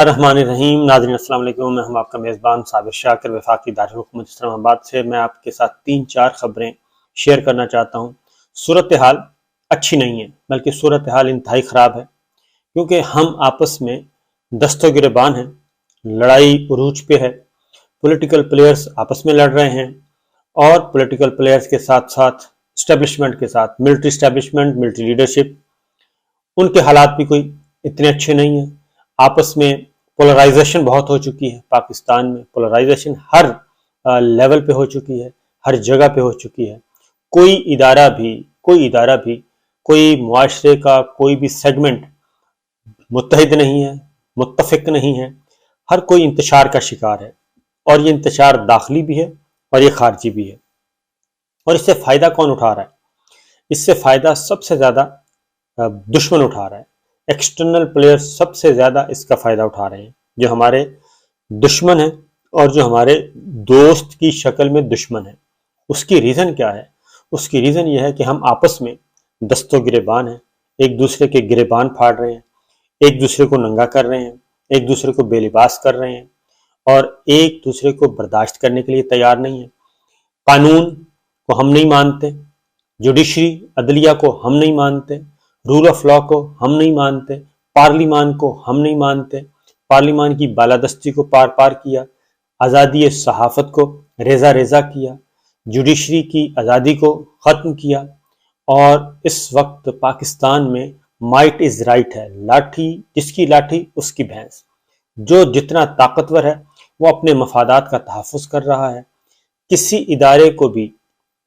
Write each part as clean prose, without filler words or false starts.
الرحمن الرحیم. ناظرین السلام علیکم. میں ہوں آپ کا میزبان صابر شاکر وفاقی دارالحکومت اسلام آباد سے. میں آپ کے ساتھ 3-4 خبریں شیئر کرنا چاہتا ہوں. صورتحال اچھی نہیں ہے، بلکہ صورتحال انتہائی خراب ہے، کیونکہ ہم آپس میں دست و گریبان ہیں، لڑائی عروج پہ ہے. پولیٹیکل پلیئرز آپس میں لڑ رہے ہیں، اور پولیٹیکل پلیئرز کے ساتھ ساتھ اسٹیبلشمنٹ کے ساتھ ملٹری اسٹیبلشمنٹ، ملٹری لیڈرشپ، ان کے حالات بھی کوئی اتنے اچھے نہیں ہیں. آپس میں پولرائزیشن بہت ہو چکی ہے. پاکستان میں پولرائزیشن ہر لیول پہ ہو چکی ہے، ہر جگہ پہ ہو چکی ہے. کوئی ادارہ بھی کوئی معاشرے کا کوئی بھی سیگمنٹ متحد نہیں ہے، متفق نہیں ہے. ہر کوئی انتشار کا شکار ہے، اور یہ انتشار داخلی بھی ہے اور یہ خارجی بھی ہے. اور اس سے فائدہ کون اٹھا رہا ہے؟ اس سے فائدہ سب سے زیادہ دشمن اٹھا رہا ہے. ایکسٹرنل پلیئر سب سے زیادہ اس کا فائدہ اٹھا رہے ہیں، جو ہمارے دشمن ہیں اور جو ہمارے دوست کی شکل میں دشمن ہیں. اس کی ریزن کیا ہے؟ اس کی ریزن یہ ہے کہ ہم آپس میں دست و گریبان ہیں، ایک دوسرے کے گریبان پھاڑ رہے ہیں، ایک دوسرے کو ننگا کر رہے ہیں، ایک دوسرے کو بے لباس کر رہے ہیں، اور ایک دوسرے کو برداشت کرنے کے لیے تیار نہیں ہیں. قانون کو ہم نہیں مانتے، جوڈیشری عدلیہ کو ہم نہیں مانتے، رول آف لا کو ہم نہیں مانتے، پارلیمان کو ہم نہیں مانتے. پارلیمان کی بالادستی کو پار کیا، آزادی صحافت کو ریزہ ریزہ کیا، جوڈیشری کی آزادی کو ختم کیا. اور اس وقت پاکستان میں مائٹ از رائٹ ہے، لاٹھی جس کی لاٹھی اس کی بھینس. جو جتنا طاقتور ہے وہ اپنے مفادات کا تحفظ کر رہا ہے. کسی ادارے کو بھی،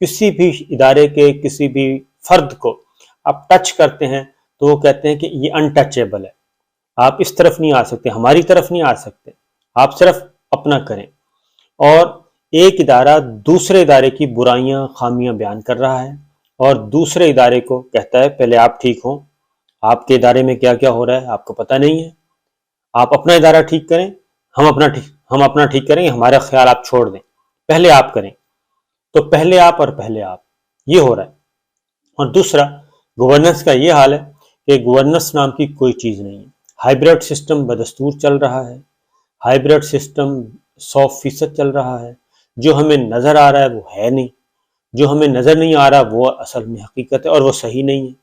کسی بھی ادارے کے کسی بھی فرد کو آپ ٹچ کرتے ہیں تو وہ کہتے ہیں کہ یہ انٹچیبل ہے، آپ اس طرف نہیں آ سکتے، ہماری طرف نہیں آ سکتے، آپ صرف اپنا کریں. اور ایک ادارہ دوسرے ادارے کی برائیاں، خامیاں بیان کر رہا ہے، اور دوسرے ادارے کو کہتا ہے پہلے آپ ٹھیک ہوں، آپ کے ادارے میں کیا کیا ہو رہا ہے آپ کو پتہ نہیں ہے، آپ اپنا ادارہ ٹھیک کریں، ہم اپنا ٹھیک کریں، ہمارا خیال آپ چھوڑ دیں، پہلے آپ کریں. تو پہلے آپ اور پہلے آپ، یہ ہو رہا ہے. اور دوسرا، گورننس کا یہ حال ہے کہ گورننس نام کی کوئی چیز نہیں ہے. ہائیبریڈ سسٹم بدستور چل رہا ہے، ہائیبریڈ سسٹم 100% چل رہا ہے. جو ہمیں نظر آ رہا ہے وہ ہے نہیں، جو ہمیں نظر نہیں آ رہا وہ اصل میں حقیقت ہے، اور وہ صحیح نہیں ہے.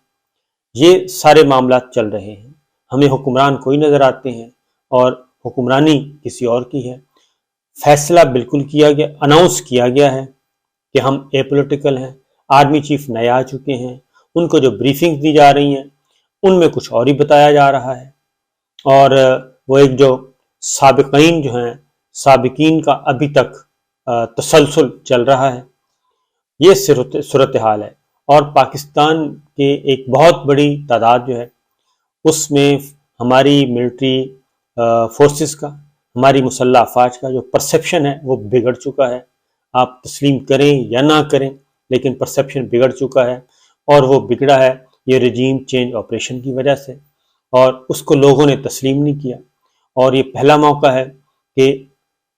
یہ سارے معاملات چل رہے ہیں. ہمیں حکمران کوئی نظر آتے ہیں اور حکمرانی کسی اور کی ہے. فیصلہ بالکل کیا گیا، اناؤنس کیا گیا ہے کہ ہم اے پولیٹیکل ہیں. آرمی چیف نئے آ چکے ہیں، ان کو جو بریفنگ دی جا رہی ہیں ان میں کچھ اور ہی بتایا جا رہا ہے. اور وہ ایک جو سابقین جو ہیں، سابقین کا ابھی تک تسلسل چل رہا ہے. یہ صورتحال ہے. اور پاکستان کے ایک بہت بڑی تعداد جو ہے اس میں ہماری ملٹری فورسز کا، ہماری مسلح افواج کا جو پرسیپشن ہے وہ بگڑ چکا ہے. آپ تسلیم کریں یا نہ کریں، لیکن پرسیپشن بگڑ چکا ہے، اور وہ بگڑا ہے یہ رجیم چینج آپریشن کی وجہ سے، اور اس کو لوگوں نے تسلیم نہیں کیا. اور یہ پہلا موقع ہے کہ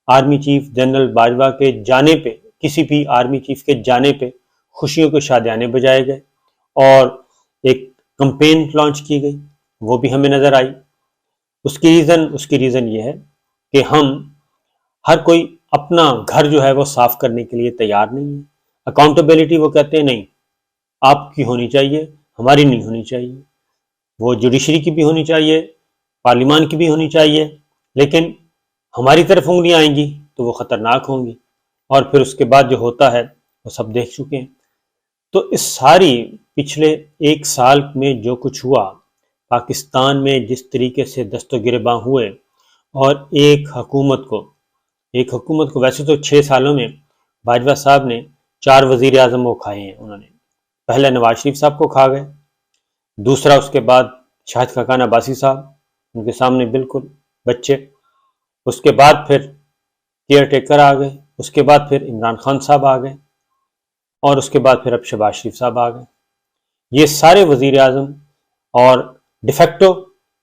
آرمی چیف جنرل باجوہ کے جانے پہ، کسی بھی آرمی چیف کے جانے پہ خوشیوں کے شادیانے بجائے گئے، اور ایک کمپین لانچ کی گئی، وہ بھی ہمیں نظر آئی. اس کی ریزن یہ ہے کہ ہر کوئی اپنا گھر جو ہے وہ صاف کرنے کے لیے تیار نہیں ہے. اکاؤنٹیبلٹی وہ کہتے ہیں نہیں، آپ کی ہونی چاہیے، ہماری نہیں ہونی چاہیے. وہ جوڈیشری کی بھی ہونی چاہیے، پارلیمان کی بھی ہونی چاہیے، لیکن ہماری طرف انگلیاں آئیں گی تو وہ خطرناک ہوں گی. اور پھر اس کے بعد جو ہوتا ہے وہ سب دیکھ چکے ہیں. تو اس ساری پچھلے 1 سال میں جو کچھ ہوا پاکستان میں، جس طریقے سے دست و گریباں ہوئے، اور ایک حکومت کو ویسے تو 6 سالوں میں باجوہ صاحب نے 4 وزیر اعظم وہ کھائے ہیں. انہوں نے پہلے نواز شریف صاحب کو کھا گئے، دوسرا اس کے بعد شاہد خاقان عباسی صاحب، ان کے سامنے بالکل بچے، اس کے بعد پھر کیئر ٹیکر آ گئے، اس کے بعد پھر عمران خان صاحب آ گئے، اور اس کے بعد پھر اب شہباز شریف صاحب آ گئے. یہ سارے وزیر اعظم، اور ڈیفیکٹو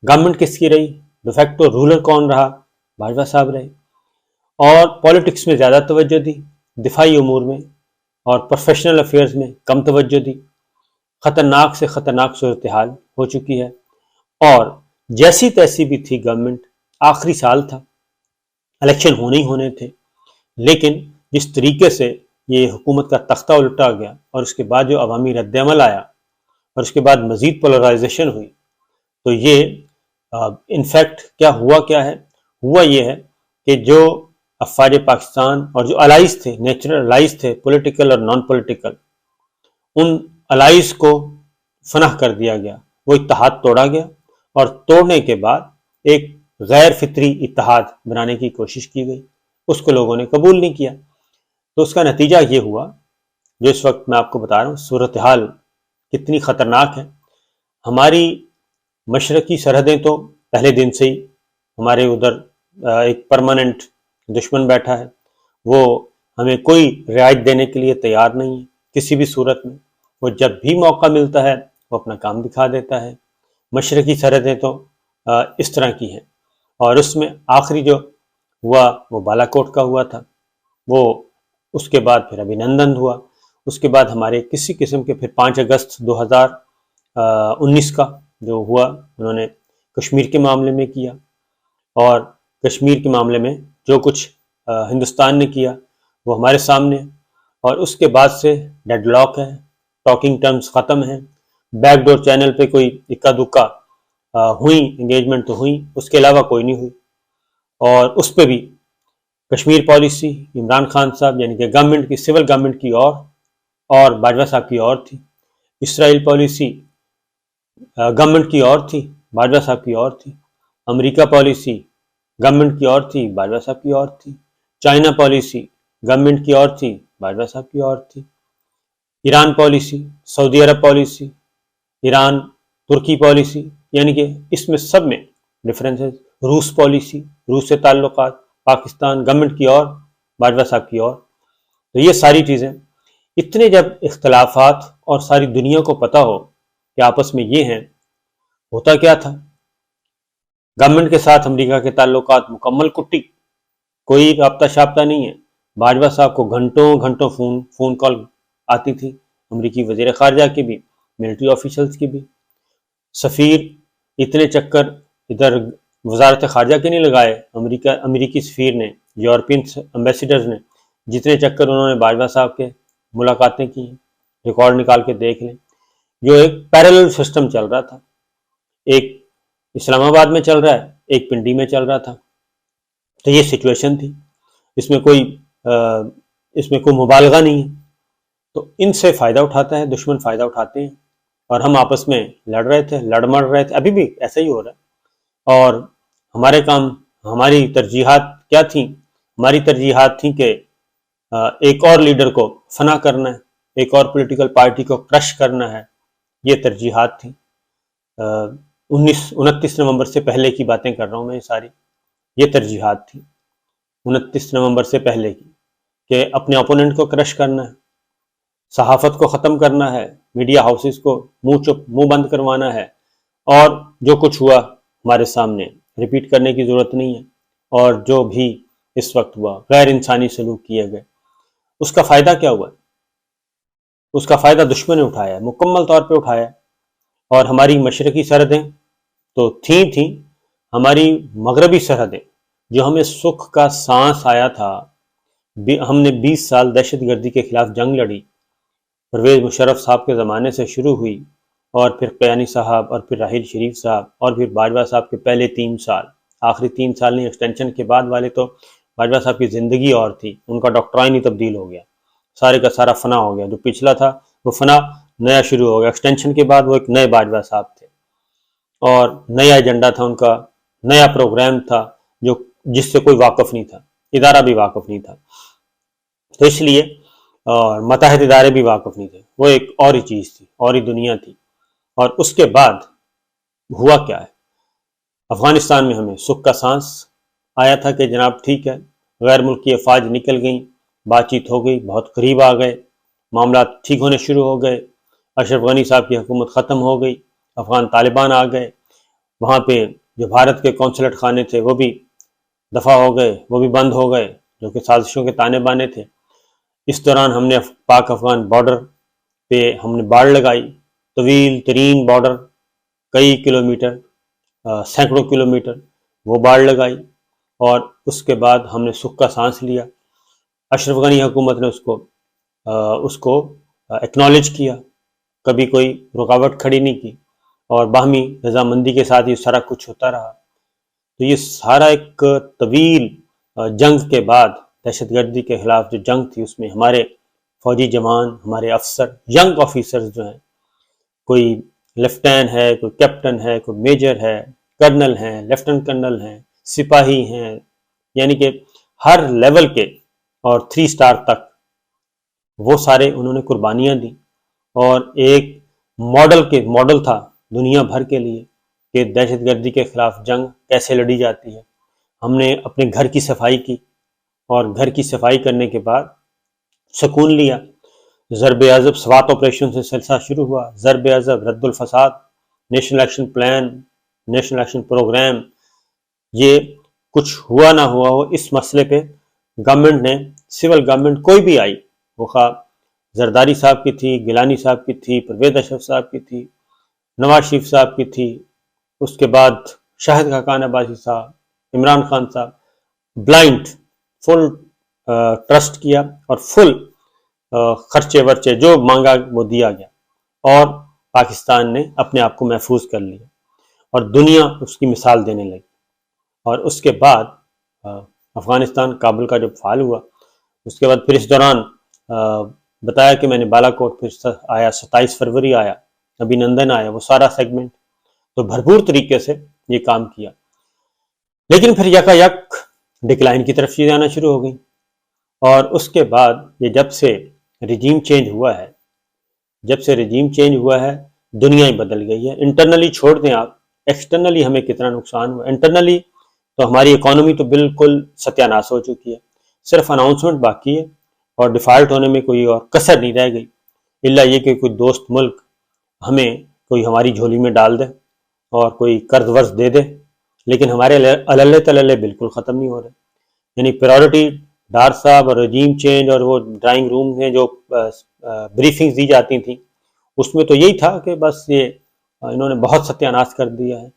گورنمنٹ کس کی رہی؟ ڈیفیکٹو رولر کون رہا؟ باجوہ صاحب رہے. اور پولیٹکس میں زیادہ توجہ دی، دفاعی امور میں اور پروفیشنل افیئرز میں کم توجہ دی. خطرناک سے خطرناک صورتحال ہو چکی ہے. اور جیسی تیسی بھی تھی گورنمنٹ، آخری سال تھا، الیکشن ہونے ہی ہونے تھے، لیکن جس طریقے سے یہ حکومت کا تختہ الٹا گیا اور اس کے بعد جو عوامی رد عمل آیا اور اس کے بعد مزید پولرائزیشن ہوئی، تو یہ انفیکٹ کیا ہے، ہوا یہ ہے کہ جو افواج پاکستان اور جو الائز تھے، نیچرل الائز تھے، پولیٹیکل اور نان پولیٹیکل، ان الائز کو فنح کر دیا گیا، وہ اتحاد توڑا گیا، اور توڑنے کے بعد ایک غیر فطری اتحاد بنانے کی کوشش کی گئی، اس کو لوگوں نے قبول نہیں کیا۔ تو اس کا نتیجہ یہ ہوا جو اس وقت میں آپ کو بتا رہا ہوں، صورتحال کتنی خطرناک ہے۔ ہماری مشرقی سرحدیں تو پہلے دن سے ہی ہمارے ادھر ایک پرماننٹ دشمن بیٹھا ہے، وہ ہمیں کوئی رعایت دینے کے لیے تیار نہیں ہے کسی بھی صورت میں، وہ جب بھی موقع ملتا ہے وہ اپنا کام دکھا دیتا ہے۔ مشرقی سرحدیں تو اس طرح کی ہیں، اور اس میں آخری جو ہوا وہ بالا کوٹ کا ہوا تھا، وہ اس کے بعد پھر ابھینندن ہوا، اس کے بعد ہمارے کسی قسم کے پھر 5 اگست 2019 کا جو ہوا انہوں نے کشمیر کے معاملے میں کیا، اور کشمیر کے معاملے میں جو کچھ ہندوستان نے کیا وہ ہمارے سامنے، اور اس کے بعد سے ڈیڈ لاک ہے، ٹاکنگ ٹرمز ختم ہیں، بیک ڈور چینل پہ کوئی اکا دکا ہوئی انگیجمنٹ تو ہوئی، اس کے علاوہ کوئی نہیں ہوئی۔ اور اس پہ بھی کشمیر پالیسی عمران خان صاحب یعنی کہ گورنمنٹ کی، سول گورنمنٹ کی اور باجوہ صاحب کی اور تھی، اسرائیل پالیسی گورنمنٹ کی اور تھی، باجوہ صاحب کی اور تھی، امریکہ پالیسی گورنمنٹ کی اور تھی، باجوہ صاحب کی اور تھی، چائنا پالیسی گورنمنٹ کی اور تھی، باجوہ صاحب کی اور تھی، ایران پالیسی، سعودی عرب پالیسی، ایران ترکی پالیسی، یعنی کہ اس میں سب میں ڈفرینسز، روس پالیسی، روس سے تعلقات، پاکستان گورنمنٹ کی اور باجوہ صاحب کی اور، تو یہ ساری چیزیں، اتنے جب اختلافات اور ساری دنیا کو پتہ ہو کہ آپس میں یہ ہیں، ہوتا کیا تھا، گورنمنٹ کے ساتھ امریکہ کے تعلقات مکمل کٹی، کوئی رابطہ شابطہ نہیں ہے، باجوہ صاحب کو گھنٹوں گھنٹوں فون کال آتی تھی، امریکی وزیر خارجہ کی بھی، ملٹری آفیشلز کی بھی، سفیر اتنے چکر ادھر وزارت خارجہ کے نہیں لگائے، امریکی سفیر نے، یورپین امبیسیڈرز نے جتنے چکر انہوں نے باجوہ صاحب کے ملاقاتیں کی ہیں، ریکارڈ نکال کے دیکھ لیں، جو ایک پیرلل سسٹم چل رہا تھا، ایک اسلام آباد میں چل رہا ہے، ایک پنڈی میں چل رہا تھا، تو یہ سچویشن تھی، اس میں کوئی مبالغہ نہیں ہے۔ تو ان سے فائدہ اٹھاتا ہے دشمن، فائدہ اٹھاتے ہیں، اور ہم آپس میں لڑ مڑ رہے تھے، ابھی بھی ایسا ہی ہو رہا ہے۔ اور ہمارے کام، ہماری ترجیحات کیا تھیں؟ ہماری ترجیحات تھیں کہ ایک اور لیڈر کو فنا کرنا ہے، ایک اور پولیٹیکل پارٹی کو کرش کرنا ہے، یہ ترجیحات تھیں۔ 29 نومبر سے پہلے کی باتیں کر رہا ہوں میں، یہ ساری یہ ترجیحات تھیں 29 نومبر سے پہلے کی، کہ اپنے اپوننٹ کو کرش کرنا ہے، صحافت کو ختم کرنا ہے، میڈیا ہاؤسز کو منہ بند کروانا ہے، اور جو کچھ ہوا ہمارے سامنے ریپیٹ کرنے کی ضرورت نہیں ہے، اور جو بھی اس وقت ہوا غیر انسانی سلوک کیے گئے، اس کا فائدہ کیا ہوا؟ اس کا فائدہ دشمن نے اٹھایا ہے، مکمل طور پہ اٹھایا ہے۔ اور ہماری مشرقی سرحدیں تو تھیں، ہماری مغربی سرحدیں جو ہمیں سکھ کا سانس آیا تھا، ہم نے 20 سال دہشت گردی کے خلاف جنگ لڑی، پرویز مشرف صاحب کے زمانے سے شروع ہوئی، اور پھر قیانی صاحب، اور پھر راحیل شریف صاحب، اور پھر باجوہ صاحب کے پہلے 3 سال، آخری 3 سال نہیں، ایکسٹینشن کے بعد والے تو باجوہ صاحب کی زندگی اور تھی، ان کا ڈاکٹرائن ہی تبدیل ہو گیا، سارے کا سارا فنا ہو گیا، جو پچھلا تھا وہ فنا نیا شروع ہو گیا، ایکسٹینشن کے بعد وہ ایک نئے باجوہ صاحب تھے، اور نیا ایجنڈا تھا ان کا، نیا پروگرام تھا جس سے کوئی واقف نہیں تھا، ادارہ بھی واقف نہیں تھا، تو اس لیے اور متحد ادارے بھی واقف نہیں تھے، وہ ایک اور ہی چیز تھی، اور ہی دنیا تھی۔ اور اس کے بعد ہوا کیا ہے، افغانستان میں ہمیں سکھ کا سانس آیا تھا کہ جناب ٹھیک ہے، غیر ملکی افواج نکل گئیں، بات چیت ہو گئی، بہت قریب آ گئے، معاملات ٹھیک ہونے شروع ہو گئے، اشرف غنی صاحب کی حکومت ختم ہو گئی، افغان طالبان آ گئے، وہاں پہ جو بھارت کے قونصلیٹ خانے تھے وہ بھی دفع ہو گئے، وہ بھی بند ہو گئے، جو کہ سازشوں کے تانے بانے تھے۔ اس دوران ہم نے پاک افغان بارڈر پہ ہم نے باڑ لگائی، طویل ترین بارڈر، کئی کلومیٹر، سینکڑوں کلومیٹر، وہ باڑ لگائی، اور اس کے بعد ہم نے سکھ کا سانس لیا۔ اشرف غنی حکومت نے اس کو ایکنالج کیا، کبھی کوئی رکاوٹ کھڑی نہیں کی، اور باہمی رضامندی کے ساتھ یہ سارا کچھ ہوتا رہا۔ تو یہ سارا ایک طویل جنگ کے بعد، دہشت گردی کے خلاف جو جنگ تھی، اس میں ہمارے فوجی جوان، ہمارے افسر، ینگ آفیسرز جو ہیں، کوئی لیفٹیننٹ ہے، کوئی کیپٹن ہے، کوئی میجر ہے، کرنل ہیں، لیفٹنٹ کرنل ہیں، سپاہی ہیں، یعنی کہ ہر لیول کے اور 3 اسٹار تک، وہ سارے انہوں نے قربانیاں دیں، اور ایک ماڈل تھا دنیا بھر کے لیے کہ دہشت گردی کے خلاف جنگ کیسے لڑی جاتی ہے۔ ہم نے اپنے گھر کی صفائی کی، اور گھر کی صفائی کرنے کے بعد سکون لیا۔ ضرب عضب سوات آپریشن سے سلسلہ شروع ہوا، ضرب Azb, Radd ul Fasaad, national action plan, national action programme, یہ کچھ ہوا نہ ہوا ہو، اس مسئلے پہ گورنمنٹ نے، سول گورنمنٹ کوئی بھی آئی، وہ خواہ زرداری صاحب کی تھی، گیلانی صاحب کی تھی، پرویز اشرف صاحب کی تھی، نواز شریف صاحب کی تھی، اس کے بعد شاہد خاقان عباسی صاحب، عمران خان صاحب، بلائنڈ فل ٹرسٹ کیا، اور فل خرچے ورچے جو مانگا وہ دیا گیا، اور پاکستان نے اپنے آپ کو محفوظ کر لیا، اور دنیا اس کی مثال دینے لگی۔ اور اس کے بعد افغانستان کابل کا جب فال ہوا، اس کے بعد پھر اس دوران بتایا کہ میں نے بالا کوٹ پھر آیا، 27 فروری آیا، ابھی نندن آیا، وہ سارا سیگمنٹ، تو بھرپور طریقے سے یہ کام کیا۔ لیکن پھر یکا یک ڈکلائن کی طرف چیزیں آنا شروع ہو گئیں، اور اس کے بعد یہ جب سے رجیم چینج ہوا ہے، دنیا ہی بدل گئی ہے۔ انٹرنلی چھوڑ دیں آپ، ایکسٹرنلی ہمیں کتنا نقصان ہوا۔ انٹرنلی تو ہماری اکانومی تو بالکل ستیاناش ہو چکی ہے، صرف اناؤنسمنٹ باقی ہے، اور ڈیفالٹ ہونے میں کوئی اور کسر نہیں رہ گئی، الا یہ کہ کوئی دوست ملک ہمیں کوئی ہماری جھولی میں ڈال دے اور کوئی قرض ورز دے دے، لیکن ہمارے عللے تللے بالکل ختم نہیں ہو رہے۔ یعنی پریورٹی ڈار صاحب اور رجیم چینج اور وہ ڈرائنگ روم میں جو بریفنگز دی جاتی تھیں، اس میں تو یہی تھا کہ بس یہ انہوں نے بہت ستیاناش کر دیا ہے۔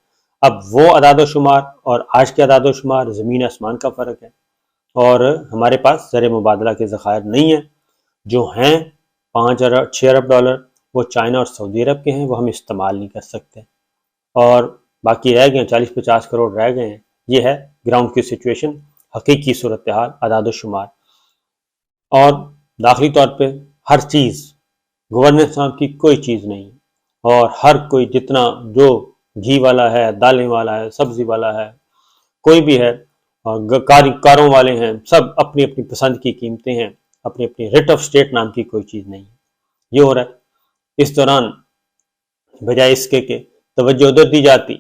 اب وہ اعداد و شمار اور آج کے اعداد و شمار زمین آسمان کا فرق ہے، اور ہمارے پاس زر مبادلہ کے ذخائر نہیں ہیں، جو ہیں 6 ارب ڈالر، وہ چائنا اور سعودی عرب کے ہیں، وہ ہم استعمال نہیں کر سکتے، اور باقی رہ گئے 40-50 کروڑ رہ گئے ہیں۔ یہ ہے گراؤنڈ کی سچویشن، حقیقی صورتحال، اعداد و شمار۔ اور داخلی طور پہ ہر چیز، گورننس نام کی کوئی چیز نہیں، اور ہر کوئی جتنا جو گھی والا ہے، دالیں والا ہے، سبزی والا ہے، کوئی بھی ہے، کاروں والے ہیں، سب اپنی اپنی پسند کی قیمتیں ہیں، اپنی اپنی ریٹ آف اسٹیٹ نام کی کوئی چیز نہیں ہے۔ یہ ہو رہا ہے۔ اس دوران بجائے اس کے کہ توجہ ادھر دی جاتی،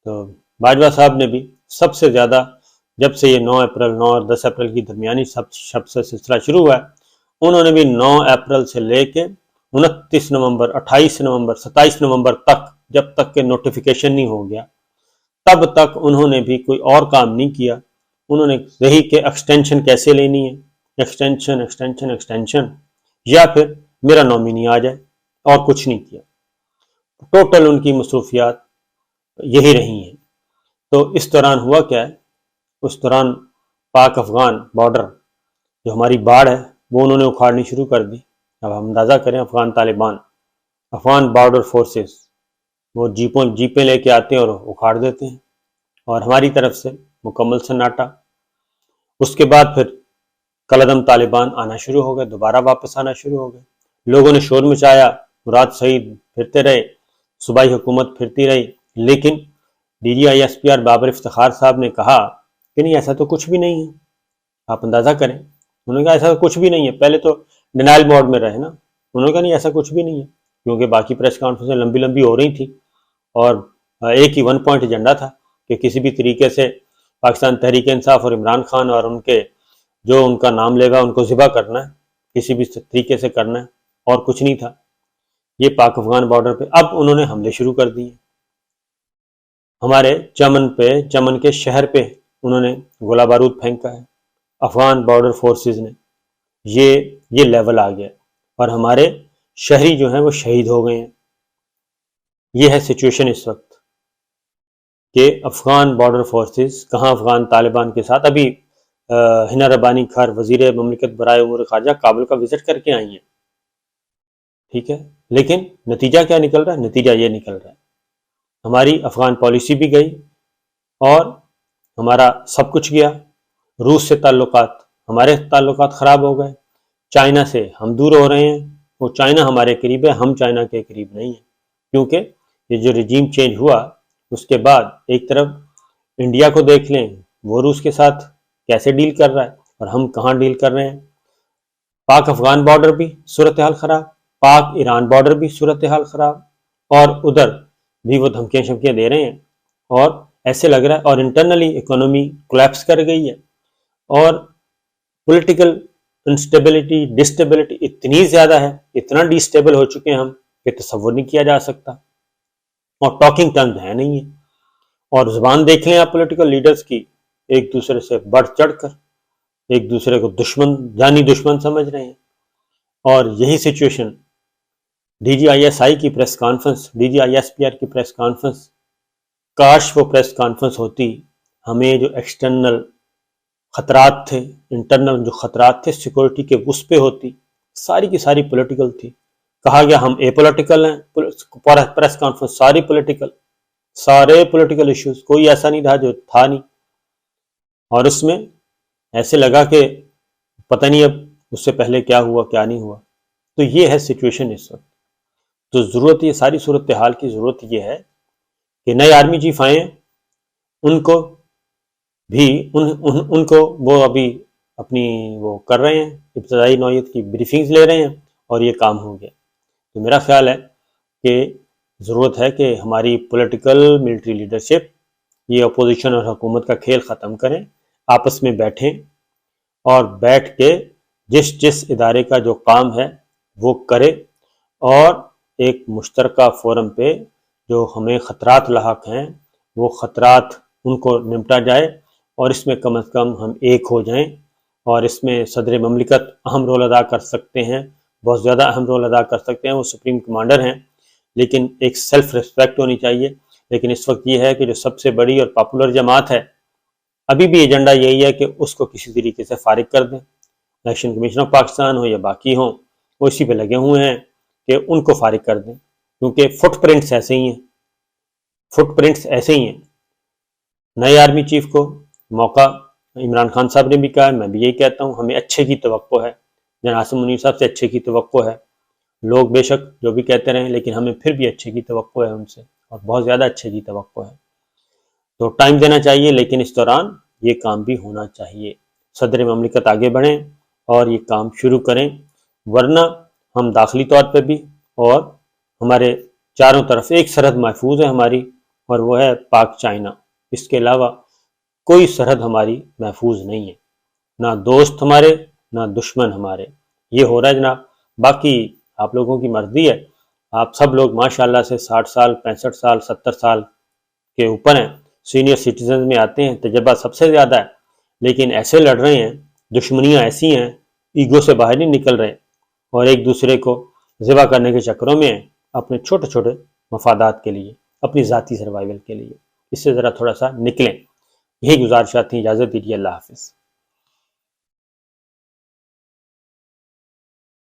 تو باجوہ صاحب نے بھی سب سے زیادہ، جب سے یہ 9 اپریل 9 اور 10 اپریل کی درمیانی شب سے سلسلہ شروع ہوا ہے، انہوں نے بھی 9 اپریل سے لے کے 29 نومبر، 28 نومبر، 27 نومبر تک، جب تک کہ نوٹیفیکیشن نہیں ہو گیا، تب تک انہوں نے بھی کوئی اور کام نہیں کیا۔ انہوں نے یہی کہ ایکسٹینشن کیسے لینی ہے، ایکسٹینشن ایکسٹینشن ایکسٹینشن، یا پھر میرا نامینی آ جائے، اور کچھ نہیں کیا۔ ٹوٹل ان کی مصروفیات یہی رہی ہیں۔ تو اس دوران ہوا کیا ہے، اس دوران پاک افغان بارڈر جو ہماری باڑ ہے، وہ انہوں نے اکھاڑنی شروع کر دی۔ اب ہم اندازہ کریں، افغان طالبان، افغان بارڈر فورسز، وہ جیپیں لے کے آتے ہیں اور اکھاڑ دیتے ہیں، اور ہماری طرف سے مکمل سناٹا۔ اس کے بعد پھر کالعدم طالبان آنا شروع ہو گئے، دوبارہ واپس آنا شروع ہو گئے، لوگوں نے شور مچایا، مراد سعید پھرتے رہے، صوبائی حکومت پھرتی رہی، لیکن D G I S P R Babar Iftikhar صاحب نے کہا کہ نہیں، ایسا تو کچھ بھی نہیں ہے۔ آپ اندازہ کریں، انہوں نے کہا ایسا تو کچھ بھی نہیں ہے۔ پہلے تو ڈینائل موڈ میں رہے نا، انہوں نے کہا نہیں ایسا کچھ بھی نہیں ہے، کیونکہ باقی پریس کانفرنسیں لمبی لمبی ہو رہی تھیں، اور ایک ہی 1 پوائنٹ ایجنڈا تھا کہ کسی بھی طریقے سے پاکستان تحریک انصاف اور عمران خان اور ان کے جو ان کا نام لے گا ان کو ذبح کرنا ہے، کسی بھی طریقے سے کرنا ہے، اور کچھ نہیں تھا۔ یہ پاک افغان بارڈر پہ اب انہوں نے حملے شروع کر دیے، ہمارے چمن کے شہر پہ انہوں نے گولہ بارود پھینکا ہے افغان بارڈر فورسز نے۔ یہ لیول آ گیا، اور ہمارے شہری جو ہیں وہ شہید ہو گئے ہیں۔ یہ ہے سچویشن اس وقت کہ افغان بارڈر فورسز کہاں افغان طالبان کے ساتھ ابھی ہنا ربانی خیر وزیر مملکت برائے امور خارجہ کابل کا وزٹ کر کے آئی ہیں، ٹھیک ہے، لیکن نتیجہ کیا نکل رہا ہے؟ نتیجہ یہ نکل رہا ہے ہماری افغان پالیسی بھی گئی اور ہمارا سب کچھ گیا، روس سے تعلقات، ہمارے تعلقات خراب ہو گئے، چائنا سے ہم دور ہو رہے ہیں، وہ چائنا ہمارے قریب ہے، ہم چائنا کے قریب نہیں ہیں، کیونکہ یہ جو رجیم چینج ہوا اس کے بعد ایک طرف انڈیا کو دیکھ لیں، وہ روس کے ساتھ کیسے ڈیل کر رہا ہے اور ہم کہاں ڈیل کر رہے ہیں، پاک افغان بارڈر بھی صورتحال خراب، پاک ایران بارڈر بھی صورتحال خراب، اور ادھر بھی وہ دھمکیاں شمکیاں دے رہے ہیں، اور ایسے لگ رہا ہے، اور انٹرنلی اکانومی کولیپس کر گئی ہے، اور پولیٹیکل انسٹیبلٹی ڈسٹیبلٹی اتنی زیادہ ہے، اتنا ڈسٹیبل ہو چکے ہیں ہم کہ تصور نہیں کیا جا سکتا، اور ٹاکنگ ٹرمز ہے نہیں ہے، اور زبان دیکھ لیں آپ پولیٹیکل لیڈرز کی، ایک دوسرے سے بڑھ چڑھ کر ایک دوسرے کو دشمن جانی دشمن سمجھ رہے ہیں، اور یہی situation D G I S I کی press conference, D G I S P R کی پریس کانفرنس، کاش وہ پریس کانفرنس ہوتی، ہمیں جو ایکسٹرنل خطرات تھے، انٹرنل جو خطرات تھے سیکورٹی کے اس پہ ہوتی، ساری کی ساری پولیٹیکل تھی، کہا گیا ہم اے پولیٹیکل ہیں، پریس کانفرنس ساری پولیٹیکل، سارے پولیٹیکل ایشوز، کوئی ایسا نہیں رہا جو تھا نہیں، اور اس میں ایسے لگا کہ پتہ نہیں اب اس سے پہلے کیا ہوا کیا نہیں ہوا، تو یہ ہے سچویشن اس وقت، تو ضرورت یہ ساری صورتحال کی ضرورت یہ ہے کہ نئے آرمی چیف آئے ہیں، ان کو بھی ان کو وہ ابھی اپنی وہ کر رہے ہیں، ابتدائی نوعیت کی بریفنگز لے رہے ہیں، اور یہ کام ہو گیا، تو میرا خیال ہے کہ ضرورت ہے کہ ہماری پولیٹیکل ملٹری لیڈرشپ یہ اپوزیشن اور حکومت کا کھیل ختم کریں، آپس میں بیٹھیں اور بیٹھ کے جس ادارے کا جو کام ہے وہ کرے، اور ایک مشترکہ فورم پہ جو ہمیں خطرات لاحق ہیں وہ خطرات ان کو نمٹا جائے، اور اس میں کم از کم ہم ایک ہو جائیں، اور اس میں صدر مملکت اہم رول ادا کر سکتے ہیں، بہت زیادہ اہم رول ادا کر سکتے ہیں، وہ سپریم کمانڈر ہیں، لیکن ایک سیلف ریسپیکٹ ہونی چاہیے، لیکن اس وقت یہ ہے کہ جو سب سے بڑی اور پاپولر جماعت ہے ابھی بھی ایجنڈا یہی ہے کہ اس کو کسی طریقے سے فارغ کر دیں، الیکشن کمیشن آف پاکستان ہو یا باقی ہوں، وہ اسی پہ لگے ہوئے ہیں کہ ان کو فارغ کر دیں، کیونکہ فٹ پرنٹس ایسے ہی ہیں، فٹ پرنٹس ایسے ہی ہیں، نئے آرمی چیف کو موقع عمران خان صاحب نے بھی کہا ہے، میں بھی یہی کہتا ہوں، ہمیں اچھے کی توقع ہے، جناب عاصم منیر صاحب سے اچھے کی توقع ہے، لوگ بے شک جو بھی کہتے رہیں لیکن ہمیں پھر بھی اچھے کی توقع ہے ان سے، اور بہت زیادہ اچھے کی توقع ہے، تو ٹائم دینا چاہیے، لیکن اس دوران یہ کام بھی ہونا چاہیے، صدر مملکت آگے بڑھیں اور یہ کام شروع کریں، ورنہ ہم داخلی طور پہ بھی اور ہمارے چاروں طرف ایک سرحد محفوظ ہے ہماری، اور وہ ہے پاک چائنا، اس کے علاوہ کوئی سرحد ہماری محفوظ نہیں ہے، نہ دوست ہمارے نہ دشمن ہمارے، یہ ہو رہا ہے جناب، باقی آپ لوگوں کی مرضی ہے، آپ سب لوگ ماشاءاللہ سے 60 سال 65 سال 70 سال کے اوپر ہیں، سینئر سٹیزنز میں آتے ہیں، تجربہ سب سے زیادہ ہے، لیکن ایسے لڑ رہے ہیں، دشمنیاں ایسی ہیں، ایگو سے باہر نہیں نکل رہے، اور ایک دوسرے کو ذبح کرنے کے چکروں میں ہیں، اپنے چھوٹے چھوٹے مفادات کے لیے، اپنی ذاتی سروائیول کے لیے، اس سے ذرا تھوڑا سا نکلیں، یہی گزارشات تھیں، اجازت دیجیے، اللہ حافظ۔